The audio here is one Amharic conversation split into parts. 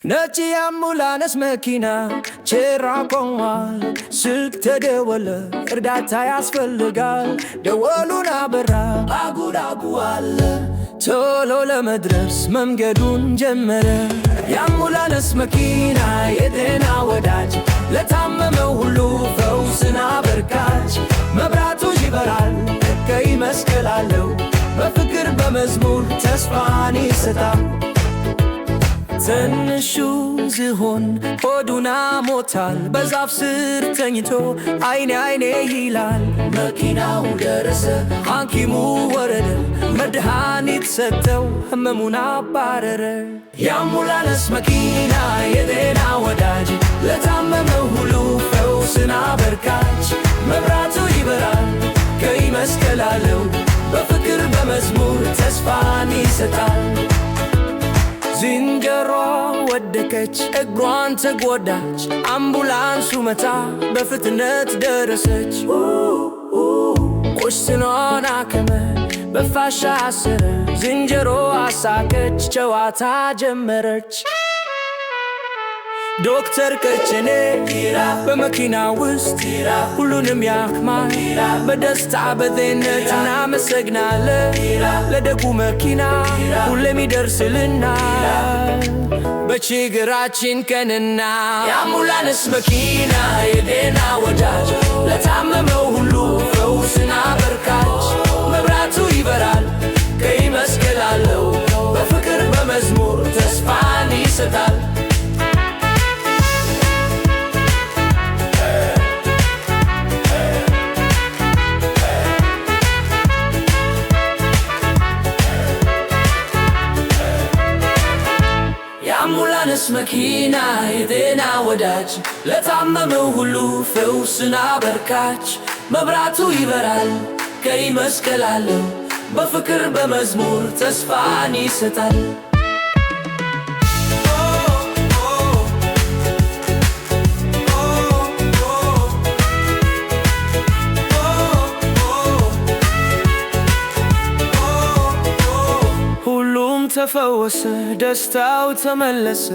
ነጭ የአምቡላንስ መኪና ቸራ ቆሟል። ስልክ ተደወለ፣ እርዳታ ያስፈልጋል። ደወሉን አበራ፣ አጉዳጉ አለ። ቶሎ ለመድረስ መንገዱን ጀመረ። የአምቡላንስ መኪና የጤና ወዳጅ፣ ለታመመው ሁሉ ፈውስን አበርካች። መብራቱ ይበራል፣ ቀይ መስቀል አለው። በፍቅር በመዝሙር ተስፋን ይሰጣል። ትንሹ ዝሆን ሆዱን አሞታል። በዛፍ ስር ተኝቶ አይኔ አይኔ ይላል። መኪናው ደረሰ፣ ሐኪሙ ወረደ፣ መድኃኒት ሰጠው፣ ህመሙን አባረረ። የአምቡላንስ መኪና የጤና ወዳጅ፣ ለታመመው ሁሉ ፈውስን አበርካች። መብራቱ ይበራል፣ ቀይ መስቀል አለው። በፍቅር በመዝሙር ተስፋን ይሰጣል። ዝንጀሮ ወደቀች፣ እግሯን ተጎዳች። አምቡላንሱ መታ፣ በፍጥነት ደረሰች። ቁስሏን አከመ፣ በፋሻ አሰረ። ዝንጀሮ አሳቀች፣ ጨዋታ ጀመረች። ዶክተር ቀጭኔ በመኪና ውስጥ ሁሉንም ያክማል። በደስታ በጤንነት እናመሰግናለን። ለደጉ መኪና ሁሌም ይደርስልናል በችግራችን ቀንና። የአምቡላንስ መኪና የጤና ወዳጅ፣ ለታመመው ሁሉ ፈውስን አበርካች። መብራቱ ይበራል፣ ቀይ መስቀል አለው። በፍቅር በመዝሙር ተስፋን ይሰጣል። የአምቡላንስ መኪና የጤና ወዳጅ፣ ለታመመው ሁሉ ፈውስን አበርካች። መብራቱ ይበራል፣ ቀይ መስቀል አለው። በፍቅር በመዝሙር ተስፋን ይሰጣል። ተፈወሰ፣ ደስታው ተመለሰ።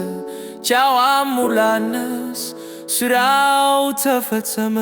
ቻው አምቡላንስ፣ ስራው ተፈጸመ።